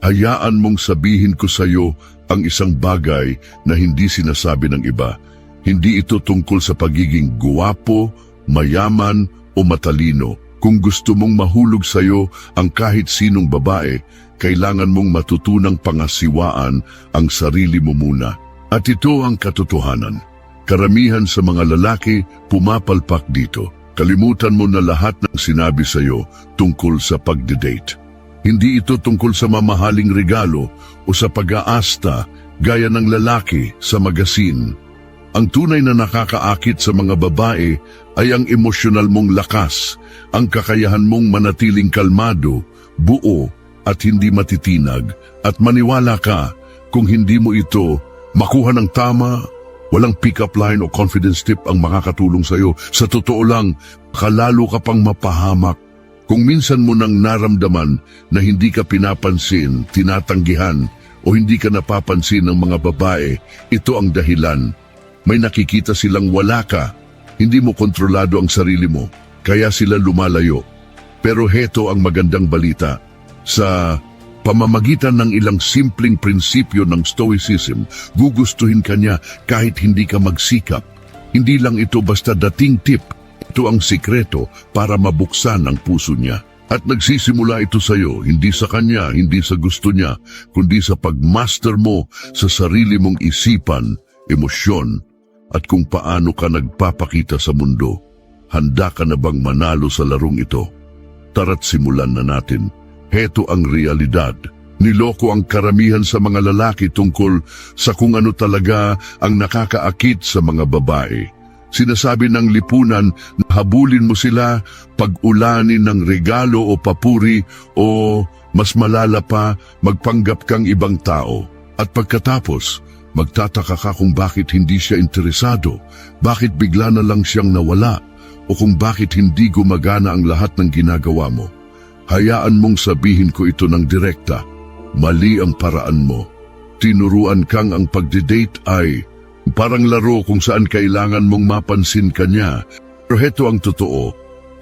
Hayaan mong sabihin ko sa iyo ang isang bagay na hindi sinasabi ng iba. Hindi ito tungkol sa pagiging guwapo, mayaman o matalino. Kung gusto mong mahulog sa iyo ang kahit sinong babae, kailangan mong matutunang pangasiwaan ang sarili mo muna. At ito ang katotohanan. Karamihan sa mga lalaki pumapalpak dito. Kalimutan mo na lahat ng sinabi sa iyo tungkol sa pagdidate. Hindi ito tungkol sa mamahaling regalo o sa pag-aasta gaya ng lalaki sa magasin. Ang tunay na nakakaakit sa mga babae ay ang emosyonal mong lakas, ang kakayahan mong manatiling kalmado, buo at hindi matitinag. At maniwala ka, kung hindi mo ito makuha ng tama, walang pick-up line o confidence tip ang makakatulong sa iyo. Sa totoo lang, kalalo ka pang mapahamak. Kung minsan mo nang naramdaman na hindi ka pinapansin, tinatanggihan, o hindi ka napapansin ng mga babae, ito ang dahilan. May nakikita silang wala ka, hindi mo kontrolado ang sarili mo, kaya sila lumalayo. Pero heto ang magandang balita. Sa pamamagitan ng ilang simpleng prinsipyo ng Stoicism, gugustuhin ka niya kahit hindi ka magsikap. Hindi lang ito basta dating tip. Ito ang sikreto para mabuksan ang puso niya. At nagsisimula ito sa iyo, hindi sa kanya, hindi sa gusto niya, kundi sa pagmaster mo sa sarili mong isipan, emosyon, at kung paano ka nagpapakita sa mundo. Handa ka na bang manalo sa larong ito? Tara't simulan na natin. Heto ang realidad. Niloko ang karamihan sa mga lalaki tungkol sa kung ano talaga ang nakakaakit sa mga babae. Sinasabi ng lipunan na habulin mo sila, pag-ulanin ng regalo o papuri o mas malala pa, magpanggap kang ibang tao. At pagkatapos, magtataka ka kung bakit hindi siya interesado, bakit bigla na lang siyang nawala, o kung bakit hindi gumagana ang lahat ng ginagawa mo. Hayaan mong sabihin ko ito ng direkta. Mali ang paraan mo. Tinuruan kang ang pagdidate ay parang laro kung saan kailangan mong mapansin ka niya. Pero heto ang totoo,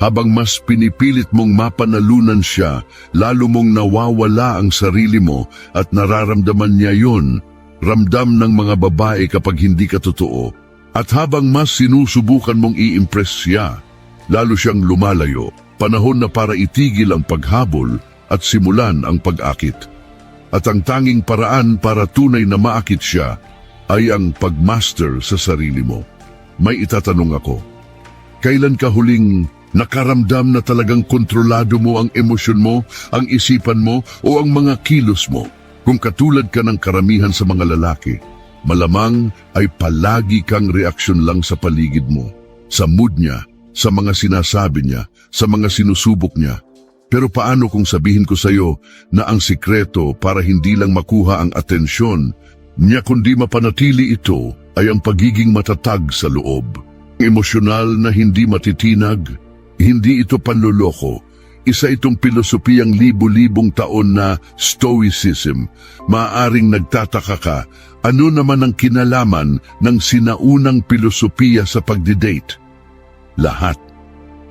habang mas pinipilit mong mapanalunan siya, lalo mong nawawala ang sarili mo at nararamdaman niya yon. Ramdam ng mga babae kapag hindi ka totoo. At habang mas sinusubukan mong i-impress siya, lalo siyang lumalayo. Panahon na para itigil ang paghabol at simulan ang pag-akit. At ang tanging paraan para tunay na maakit siya ay ang pagmaster sa sarili mo. May itatanong ako. Kailan ka huling nakaramdam na talagang kontrolado mo ang emosyon mo, ang isipan mo, o ang mga kilos mo? Kung katulad ka ng karamihan sa mga lalaki, malamang ay palagi kang reaksyon lang sa paligid mo, sa mood niya, sa mga sinasabi niya, sa mga sinusubok niya. Pero paano kung sabihin ko sa iyo na ang sikreto para hindi lang makuha ang atensyon niya kundi mapanatili ito ay ang pagiging matatag sa loob. Emosyonal na hindi matitinag, hindi ito panloloko. Isa itong pilosopiyang libu-libong taon na Stoicism. Maaaring nagtataka ka, ano naman ang kinalaman ng sinaunang pilosopiya sa pagdidate? Lahat.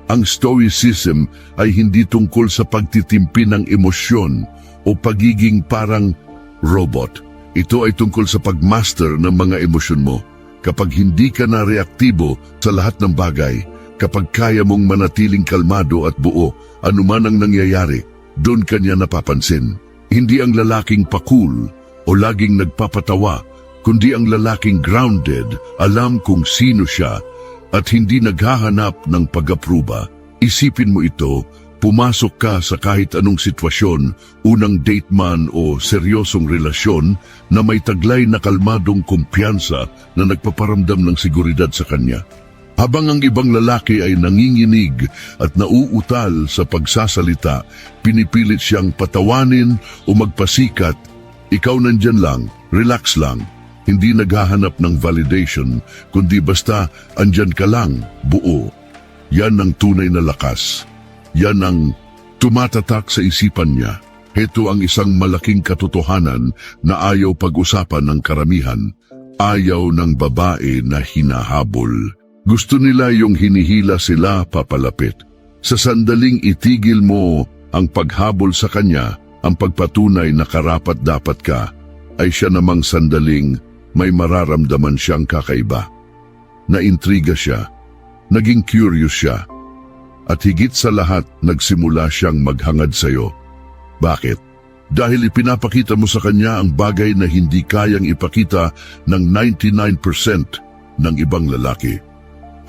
Ang Stoicism ay hindi tungkol sa pagtitimpi ng emosyon o pagiging parang robot. Ito ay tungkol sa pagmaster ng mga emosyon mo. Kapag hindi ka na reaktibo sa lahat ng bagay, kapag kaya mong manatiling kalmado at buo, anuman ang nangyayari, doon ka niya napapansin. Hindi ang lalaking pakul o laging nagpapatawa, kundi ang lalaking grounded, alam kung sino siya, at hindi naghahanap ng pag-apruba. Isipin mo ito, pumasok ka sa kahit anong sitwasyon, unang date man o seryosong relasyon na may taglay na kalmadong kumpiyansa na nagpaparamdam ng seguridad sa kanya. Habang ang ibang lalaki ay nanginginig at nauutal sa pagsasalita, pinipilit siyang patawanin o magpasikat, ikaw nandyan lang, relax lang. Hindi naghahanap ng validation, kundi basta andyan ka lang, buo. Yan ang tunay na lakas. Yan ang tumatatak sa isipan niya. Heto ang isang malaking katotohanan na ayaw pag-usapan ng karamihan. Ayaw ng babae na hinahabol. Gusto nila yung hinihila sila papalapit. Sa sandaling itigil mo ang paghabol sa kanya, Ang pagpatunay na karapat-dapat ka ay siya namang sandaling may mararamdaman siyang kakaiba. Naintriga siya, naging curious siya, at higit sa lahat nagsimula siyang maghangad sa iyo. Bakit? Dahil ipinapakita mo sa kanya ang bagay na hindi kayang ipakita ng 99% ng ibang lalaki.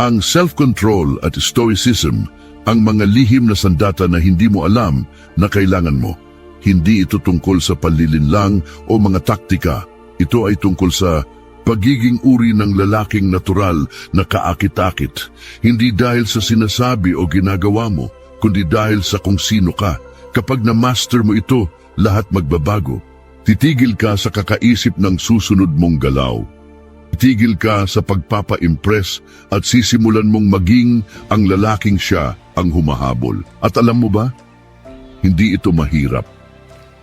Ang self-control at stoicism, ang mga lihim na sandata na hindi mo alam na kailangan mo. Hindi ito tungkol sa panlilinlang o mga taktika. Ito ay tungkol sa pagiging uri ng lalaking natural na kaakit-akit. Hindi dahil sa sinasabi o ginagawa mo, kundi dahil sa kung sino ka. Kapag na-master mo ito, lahat magbabago. Titigil ka sa kakaisip ng susunod mong galaw. Titigil ka sa pagpapa-impress at sisimulan mong maging ang lalaking siya ang humahabol. At alam mo ba? Hindi ito mahirap.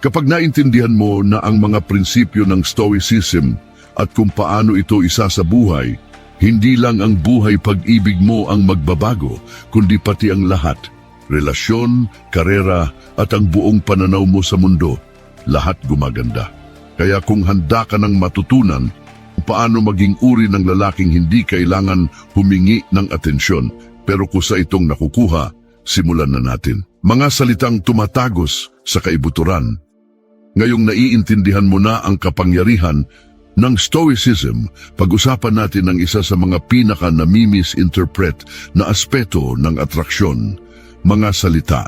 Kapag naintindihan mo na ang mga prinsipyo ng Stoicism at kung paano ito isa sa buhay, hindi lang ang buhay pag-ibig mo ang magbabago, kundi pati ang lahat. Relasyon, karera at ang buong pananaw mo sa mundo, lahat gumaganda. Kaya kung handa ka ng matutunan kung paano maging uri ng lalaking hindi kailangan humingi ng atensyon, pero kusa itong nakukuha, simulan na natin. Mga salitang tumatagos sa kaibuturan. Ngayong naiintindihan mo na ang kapangyarihan ng Stoicism, pag-usapan natin ang isa sa mga pinaka-nami-misinterpret na aspeto ng atraksyon, mga salita.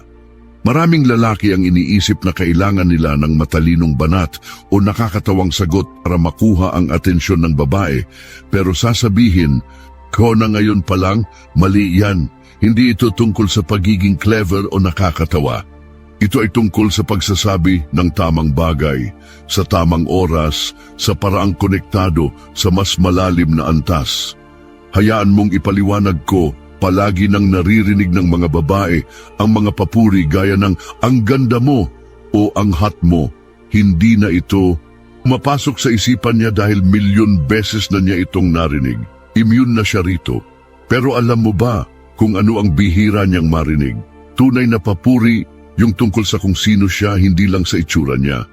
Maraming lalaki ang iniisip na kailangan nila ng matalinong banat o nakakatawang sagot para makuha ang atensyon ng babae, pero sasabihin, ko na ngayon pa lang, mali yan. Hindi ito tungkol sa pagiging clever o nakakatawa. Ito ay tungkol sa pagsasabi ng tamang bagay, sa tamang oras, sa paraang konektado sa mas malalim na antas. Hayaan mong ipaliwanag ko, palagi nang naririnig ng mga babae ang mga papuri gaya ng ang ganda mo o ang hot mo. Hindi na ito mapasok sa isipan niya dahil milyon beses na niya itong narinig. Immune na siya rito. Pero alam mo ba kung ano ang bihira niyang marinig? Tunay na papuri, yung tungkol sa kung sino siya, hindi lang sa itsura niya.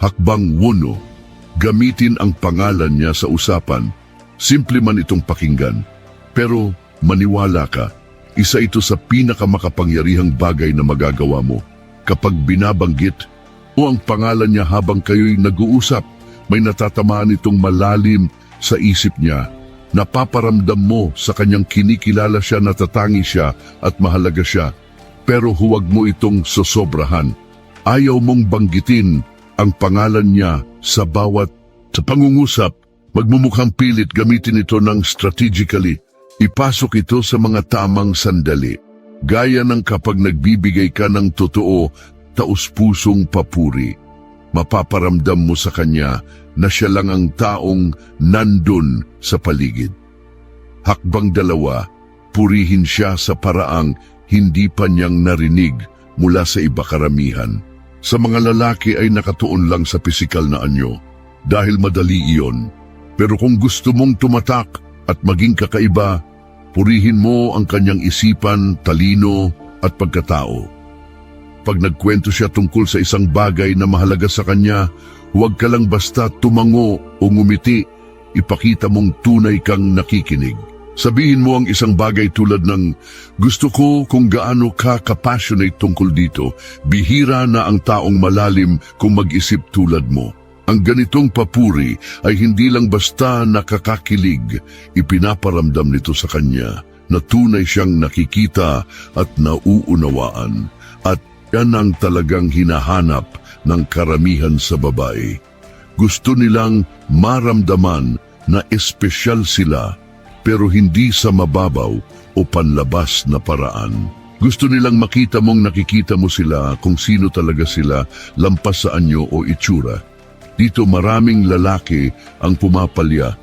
Hakbang 1. Gamitin ang pangalan niya sa usapan. Simple man itong pakinggan. Pero maniwala ka, isa ito sa pinakamakapangyarihang bagay na magagawa mo. Kapag binabanggit o ang pangalan niya habang kayo'y nag-uusap, may natatamaan itong malalim sa isip niya. Napaparamdam mo sa kanyang kinikilala siya, natatangi siya at mahalaga siya. Pero huwag mo itong sosobrahan. Ayaw mong banggitin ang pangalan niya sa bawat pangungusap. Magmumukhang pilit, gamitin ito ng strategically. Ipasok ito sa mga tamang sandali. Gaya ng kapag nagbibigay ka ng totoo, taus-pusong papuri. Mapaparamdam mo sa kanya na siya lang ang taong nandun sa paligid. Hakbang 2, purihin siya sa paraang hindi pa niyang narinig mula sa iba karamihan. Sa mga lalaki ay nakatuon lang sa pisikal na anyo dahil madali iyon. Pero kung gusto mong tumatak at maging kakaiba, purihin mo ang kanyang isipan, talino at pagkatao. Pag nagkwento siya tungkol sa isang bagay na mahalaga sa kanya, huwag ka lang basta tumango o ngumiti, ipakita mong tunay kang nakikinig. Sabihin mo ang isang bagay tulad ng, gusto ko kung gaano ka ka-passionate tungkol dito, bihira na ang taong malalim kung mag-isip tulad mo. Ang ganitong papuri ay hindi lang basta nakakakilig, ipinaparamdam nito sa kanya na tunay siyang nakikita at nauunawaan. At yan ang talagang hinahanap ng karamihan sa babae. Gusto nilang maramdaman na espesyal sila, pero hindi sa mababaw o panlabas na paraan. Gusto nilang makita mong nakikita mo sila kung sino talaga sila, lampas sa anyo o itsura. Dito maraming lalaki ang pumapalya.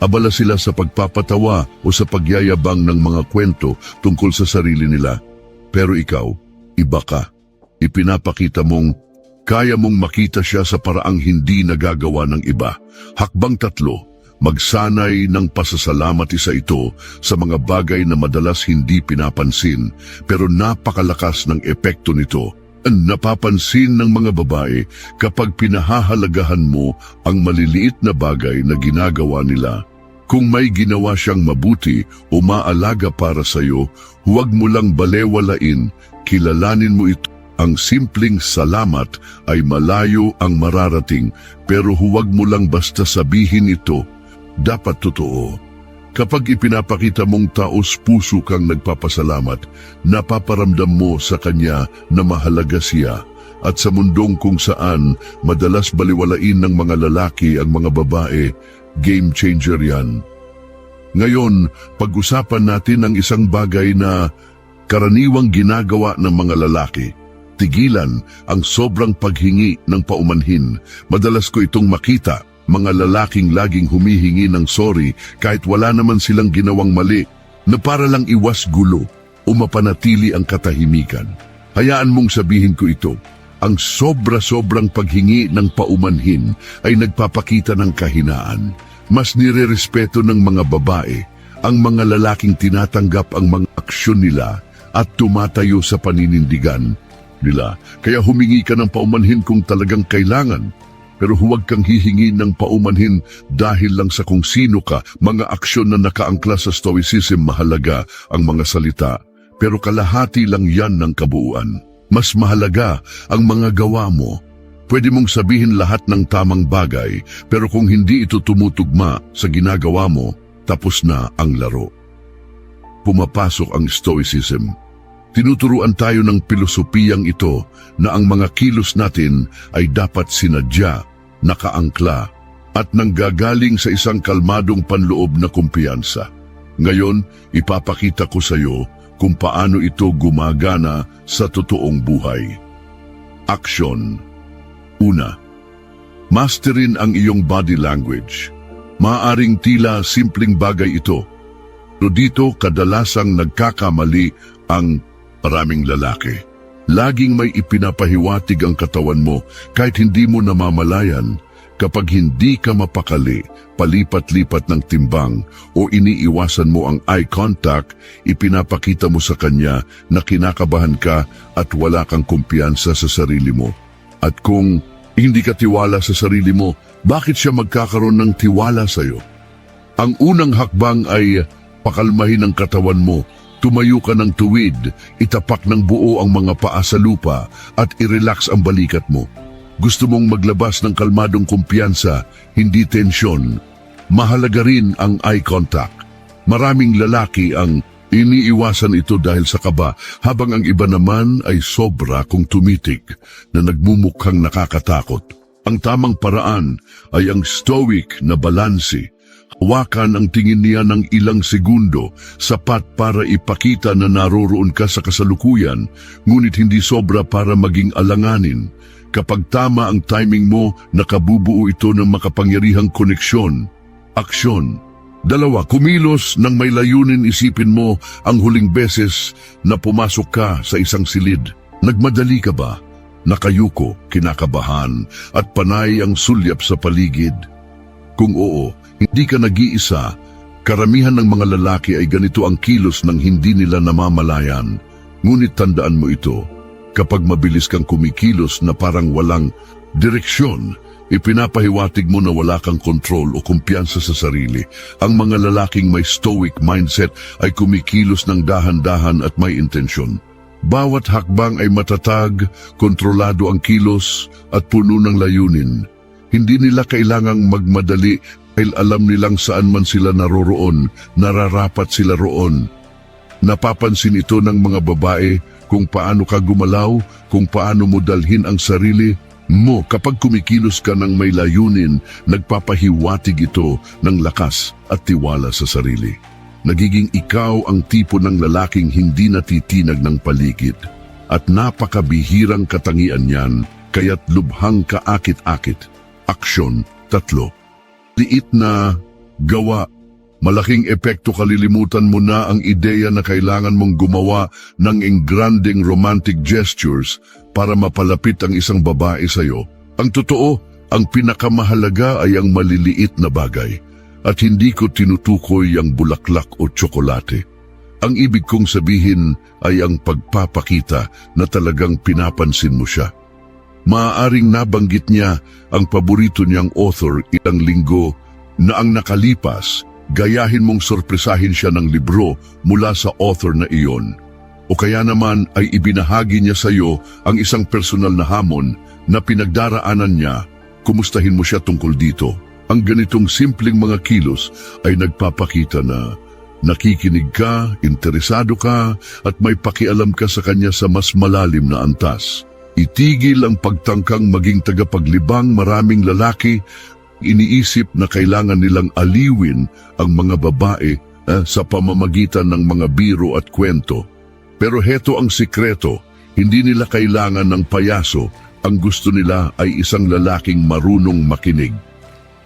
Abala sila sa pagpapatawa o sa pagyayabang ng mga kwento tungkol sa sarili nila. Pero ikaw, iba ka. Ipinapakita mong kaya mong makita siya sa paraang hindi nagagawa ng iba. Hakbang 3, magsanay ng pasasalamat. Isa ito sa mga bagay na madalas hindi pinapansin, pero napakalakas ng epekto nito. Napapansin ng mga babae kapag pinahahalagahan mo ang maliliit na bagay na ginagawa nila. Kung may ginawa siyang mabuti o maalaga para sa'yo, huwag mo lang balewalain, kilalanin mo ito. Ang simpleng salamat ay malayo ang mararating, pero huwag mo lang basta sabihin ito. Dapat totoo. Kapag ipinapakita mong taos puso kang nagpapasalamat, napaparamdam mo sa kanya na mahalaga siya. At sa mundong kung saan madalas baliwalain ng mga lalaki ang mga babae, game changer yan. Ngayon, pag-usapan natin ang isang bagay na karaniwang ginagawa ng mga lalaki. Tigilan ang sobrang paghingi ng paumanhin. Madalas ko itong makita. Mga lalaking laging humihingi ng sorry kahit wala naman silang ginawang mali na para lang iwas gulo o mapanatili ang katahimikan. Hayaan mong sabihin ko ito, ang sobra-sobrang paghingi ng paumanhin ay nagpapakita ng kahinaan. Mas nirerespeto ng mga babae ang mga lalaking tinatanggap ang mga aksyon nila at tumatayo sa paninindigan nila. Kaya humingi ka ng paumanhin kung talagang kailangan. Pero huwag kang hihingi ng paumanhin dahil lang sa kung sino ka. Mga aksyon na nakaangkla sa stoicism, mahalaga ang mga salita. Pero kalahati lang yan ng kabuuan. Mas mahalaga ang mga gawa mo. Pwede mong sabihin lahat ng tamang bagay, pero kung hindi ito tumutugma sa ginagawa mo, tapos na ang laro. Pumapasok ang stoicism. Tinuturuan tayo ng pilosopiyang ito na ang mga kilos natin ay dapat sinadya, nakaangkla, at nanggagaling sa isang kalmadong panloob na kumpiyansa. Ngayon, ipapakita ko sa iyo kung paano ito gumagana sa totoong buhay. Aksyon. Una, masterin ang iyong body language. Maaring tila simpleng bagay ito, pero dito kadalasang nagkakamali ang maraming lalaki. Laging may ipinapahiwatig ang katawan mo kahit hindi mo namamalayan. Kapag hindi ka mapakali, palipat-lipat ng timbang o iniiwasan mo ang eye contact, ipinapakita mo sa kanya na kinakabahan ka at wala kang kumpiyansa sa sarili mo. At kung hindi ka tiwala sa sarili mo, bakit siya magkakaroon ng tiwala sa iyo? Ang unang hakbang ay pakalmahin ang katawan mo. Tumayo ka ng tuwid, itapak ng buo ang mga paa sa lupa at i-relax ang balikat mo. Gusto mong maglabas ng kalmadong kumpiyansa, hindi tensyon. Mahalaga rin ang eye contact. Maraming lalaki ang iniiwasan ito dahil sa kaba, habang ang iba naman ay sobra kung tumitig na nagmumukhang nakakatakot. Ang tamang paraan ay ang stoic na balanse. Hawakan ang tingin niya ng ilang segundo, sapat para ipakita na naroroon ka sa kasalukuyan, ngunit hindi sobra para maging alanganin. Kapag tama ang timing mo, nakabubuo ito ng makapangyarihang koneksyon. Aksyon. Dalawa, kumilos ng may layunin. Isipin mo ang huling beses na pumasok ka sa isang silid. Nagmadali ka ba? Nakayuko, kinakabahan, at panay ang sulyap sa paligid? Kung oo, hindi ka nag-iisa. Karamihan ng mga lalaki ay ganito ang kilos ng hindi nila namamalayan. Ngunit tandaan mo ito, kapag mabilis kang kumikilos na parang walang direksyon, ipinapahiwatig mo na wala kang kontrol o kumpiyansa sa sarili. Ang mga lalaking may stoic mindset ay kumikilos ng dahan-dahan at may intensyon. Bawat hakbang ay matatag, kontrolado ang kilos at puno ng layunin. Hindi nila kailangang magmadali dahil alam nilang saan man sila naroroon, nararapat sila roon. Napapansin ito ng mga babae kung paano ka gumalaw, kung paano mo dalhin ang sarili mo. Kapag kumikilos ka ng may layunin, nagpapahiwatig ito ng lakas at tiwala sa sarili. Nagiging ikaw ang tipo ng lalaking hindi natitinag ng paligid. At napakabihirang katangian yan, kaya't lubhang kaakit-akit. Aksyon, 3. Liit na gawa. Malaking epekto. Kalilimutan mo na ang ideya na kailangan mong gumawa ng engranding romantic gestures para mapalapit ang isang babae sa iyo. Ang totoo, ang pinakamahalaga ay ang maliliit na bagay. At hindi ko tinutukoy ang bulaklak o tsokolate. Ang ibig kong sabihin ay ang pagpapakita na talagang pinapansin mo siya. Maaaring nabanggit niya ang paborito niyang author ilang linggo na ang nakalipas, gayahin mong sorpresahin siya ng libro mula sa author na iyon. O kaya naman ay ibinahagi niya sa iyo ang isang personal na hamon na pinagdaraanan niya, kumustahin mo siya tungkol dito. Ang ganitong simpleng mga kilos ay nagpapakita na nakikinig ka, interesado ka, at may pakialam ka sa kanya sa mas malalim na antas. Itigil ang pagtangkang maging tagapaglibang. Maraming lalaki iniisip na kailangan nilang aliwin ang mga babae sa pamamagitan ng mga biro at kwento. Pero heto ang sikreto, hindi nila kailangan ng payaso. Ang gusto nila ay isang lalaking marunong makinig.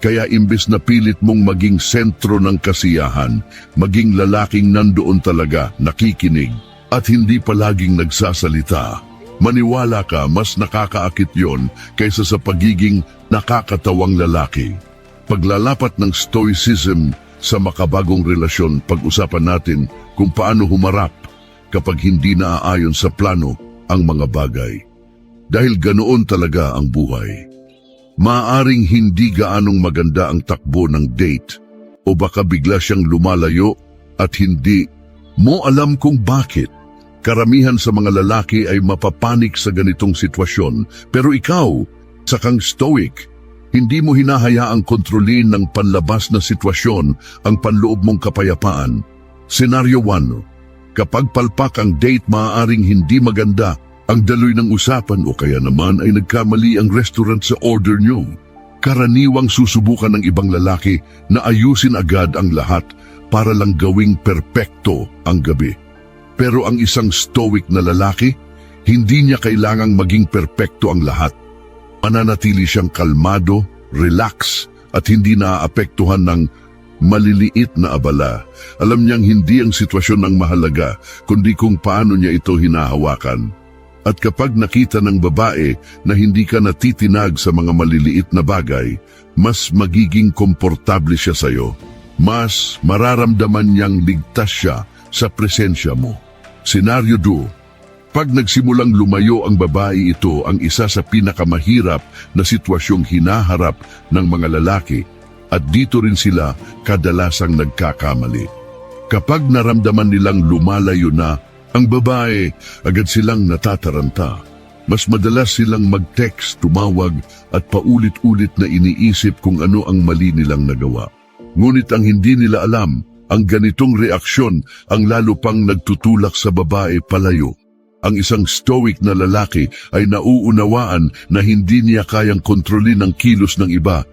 Kaya imbes na pilit mong maging sentro ng kasiyahan, maging lalaking nandoon talaga, nakikinig, at hindi palaging nagsasalita. Maniwala ka, mas nakakaakit yon kaysa sa pagiging nakakatawang lalaki. Paglalapat ng stoicism sa makabagong relasyon, pag-usapan natin kung paano humarap kapag hindi naaayon sa plano ang mga bagay. Dahil ganoon talaga ang buhay. Maaaring hindi gaanong maganda ang takbo ng date o baka bigla siyang lumalayo at hindi mo alam kung bakit. Karamihan sa mga lalaki ay mapapanik sa ganitong sitwasyon, pero ikaw, sakang stoic, hindi mo hinahayaang kontrolin ng panlabas na sitwasyon ang panloob mong kapayapaan. Senaryo 1. Kapag palpak ang date, maaaring hindi maganda ang daloy ng usapan o kaya naman ay nagkamali ang restaurant sa order nyo. Karaniwang susubukan ng ibang lalaki na ayusin agad ang lahat para lang gawing perpekto ang gabi. Pero ang isang stoic na lalaki, hindi niya kailangang maging perpekto ang lahat. Mananatili siyang kalmado, relax, at hindi naaapektuhan ng maliliit na abala. Alam niyang hindi ang sitwasyon ang mahalaga, kundi kung paano niya ito hinahawakan. At kapag nakita ng babae na hindi ka natitinag sa mga maliliit na bagay, mas magiging komportable siya sa iyo. Mas mararamdaman niyang ligtas siya sa presensya mo. Senaryo 2. Pag nagsimulang lumayo ang babae, ito ang isa sa pinakamahirap na sitwasyong hinaharap ng mga lalaki at dito rin sila kadalasang nagkakamali. Kapag naramdaman nilang lumalayo na ang babae, agad silang natataranta. Mas madalas silang mag-text, tumawag at paulit-ulit na iniisip kung ano ang mali nilang nagawa. Ngunit ang hindi nila alam, ang ganitong reaksyon ang lalo pang nagtutulak sa babae palayo. Ang isang stoic na lalaki ay nauunawaan na hindi niya kayang kontrolin ang kilos ng iba.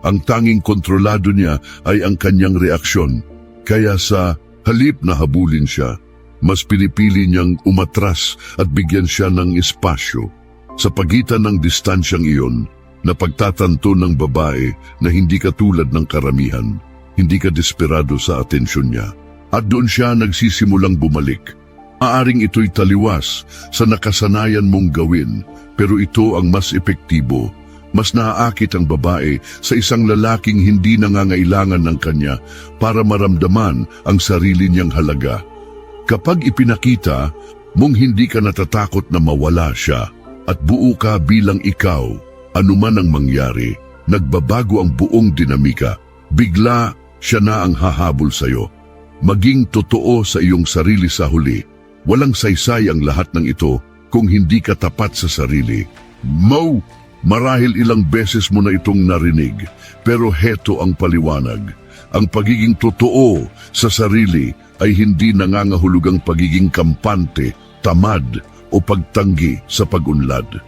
Ang tanging kontrolado niya ay ang kanyang reaksyon. Kaya sa halip na habulin siya, mas pinipili niyang umatras at bigyan siya ng espasyo. Sa pagitan ng distansyang iyon, napagtatanto ng babae na hindi ka tulad ng karamihan. Hindi ka desperado sa atensyon niya. At doon siya nagsisimulang bumalik. Maaring ito'y taliwas sa nakasanayan mong gawin, pero ito ang mas epektibo. Mas naaakit ang babae sa isang lalaking hindi nangangailangan ng kanya para maramdaman ang sarili niyang halaga. Kapag ipinakita mong hindi ka natatakot na mawala siya at buo ka bilang ikaw, anuman ang mangyari, nagbabago ang buong dinamika. Bigla siya na ang hahabol sa iyo. Maging totoo sa iyong sarili sa huli. Walang saysay ang lahat ng ito kung hindi ka tapat sa sarili. Marahil ilang beses mo na itong narinig, pero heto ang paliwanag. Ang pagiging totoo sa sarili ay hindi nangangahulugang pagiging kampante, tamad o pagtanggi sa pag-unlad.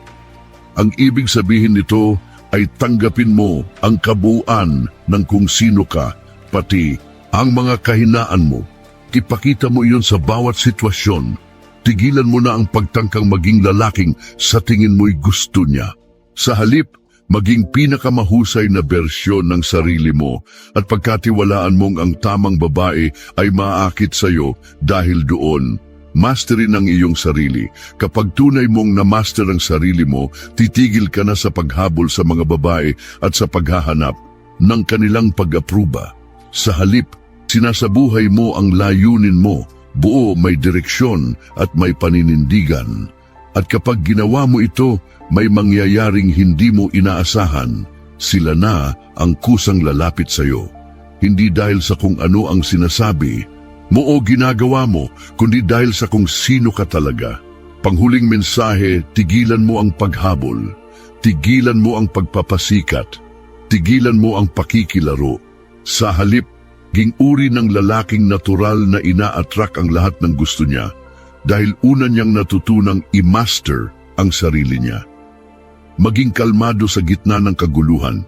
Ang ibig sabihin nito ay tanggapin mo ang kabuuan ng kung sino ka, pati ang mga kahinaan mo. Ipakita mo iyon sa bawat sitwasyon. Tigilan mo na ang pagtangkang maging lalaking sa tingin mo'y gusto niya. Sa halip, maging pinakamahusay na bersyon ng sarili mo at pagkatiwalaan mong ang tamang babae ay maaakit sa iyo dahil doon. Masterin ang iyong sarili. Kapag tunay mong na-master ang sarili mo, titigil ka na sa paghabol sa mga babae at sa paghahanap ng kanilang pag-apruba. Sa halip, sinasabuhay mo ang layunin mo, buo, may direksyon at may paninindigan. At kapag ginawa mo ito, may mangyayaring hindi mo inaasahan. Sila na ang kusang lalapit sa iyo. Hindi dahil sa kung ano ang sinasabi mo o ginagawa mo, kundi dahil sa kung sino ka talaga. Panghuling mensahe, tigilan mo ang paghabol. Tigilan mo ang pagpapasikat. Tigilan mo ang pakikilaro. Sa halip, ging uri ng lalaking natural na ina-attract ang lahat ng gusto niya dahil una niyang natutunang i-master ang sarili niya. Maging kalmado sa gitna ng kaguluhan.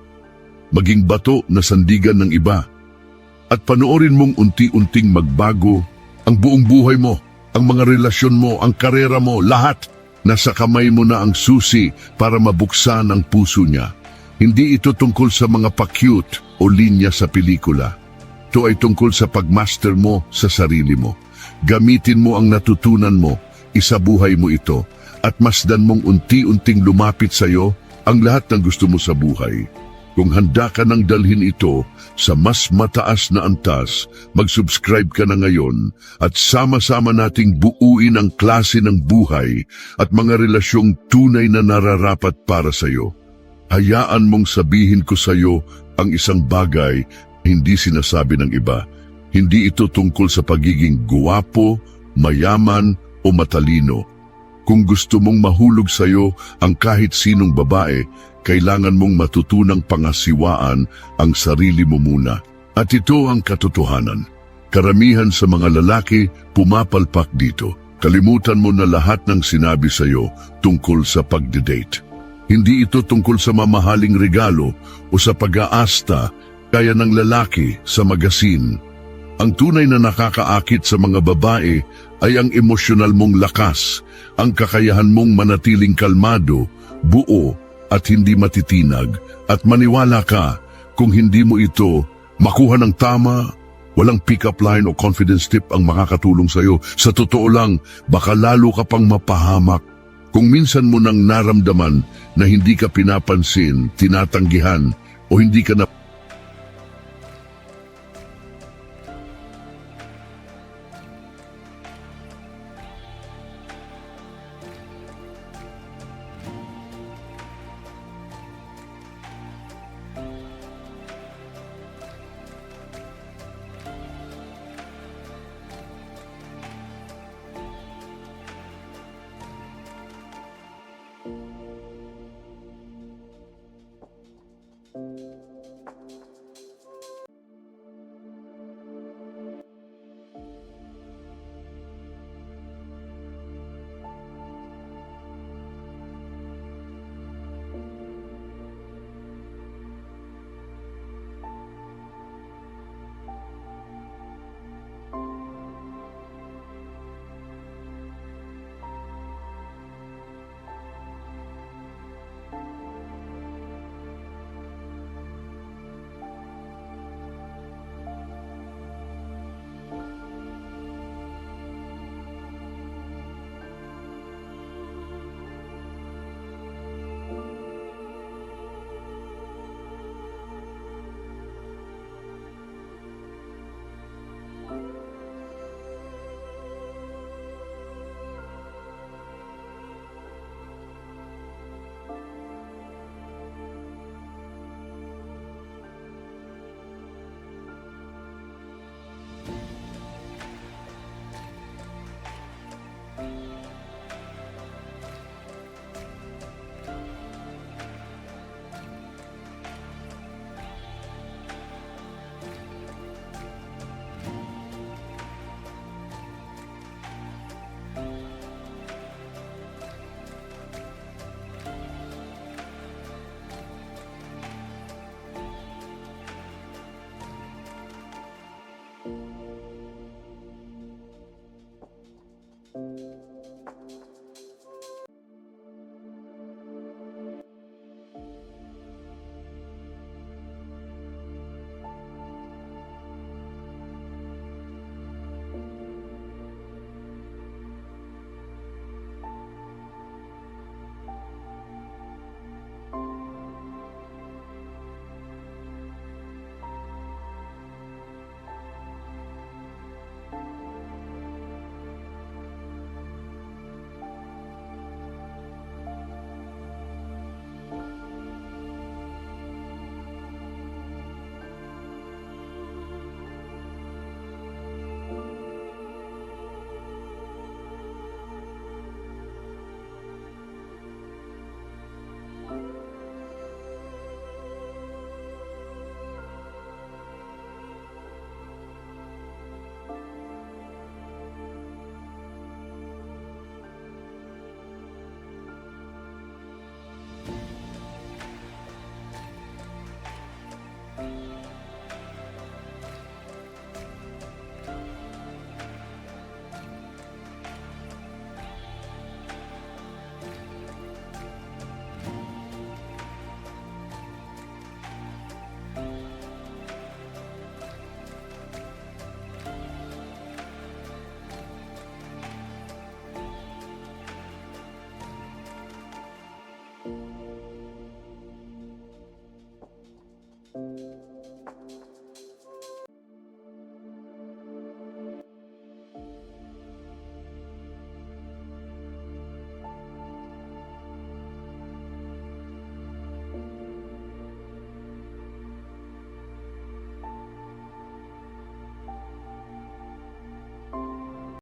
Maging bato na sandigan ng iba. At panoorin mong unti-unting magbago ang buong buhay mo, ang mga relasyon mo, ang karera mo, lahat. Nasa kamay mo na ang susi para mabuksan ang puso niya. Hindi ito tungkol sa mga pa-cute o linya sa pelikula. Ito ay tungkol sa pagmaster mo sa sarili mo. Gamitin mo ang natutunan mo, isabuhay mo ito, at masdan mong unti-unting lumapit sa iyo ang lahat ng gusto mo sa buhay. Kung handa ka nang dalhin ito sa mas mataas na antas, mag-subscribe ka na ngayon at sama-sama nating buuin ang klase ng buhay at mga relasyong tunay na nararapat para sa iyo. Hayaan mong sabihin ko sa iyo ang isang bagay hindi sinasabi ng iba. Hindi ito tungkol sa pagiging guwapo, mayaman o matalino. Kung gusto mong mahulog sa iyo ang kahit sinong babae, kailangan mong matutunang pangasiwaan ang sarili mo muna. At ito ang katotohanan. Karamihan sa mga lalaki pumapalpak dito. Kalimutan mo na lahat ng sinabi sa iyo tungkol sa pagdidate. Hindi ito tungkol sa mamahaling regalo o sa pag-aasta kaya ng lalaki sa magasin. Ang tunay na nakakaakit sa mga babae ay ang emosyonal mong lakas, ang kakayahan mong manatiling kalmado, buo at hindi matitinag. At maniwala ka, kung hindi mo ito makuha ng tama, walang pick-up line o confidence tip ang makakatulong sa iyo. Sa totoo lang, baka lalo ka pang mapahamak. Kung minsan mo nang naramdaman na hindi ka pinapansin, tinatanggihan o hindi ka na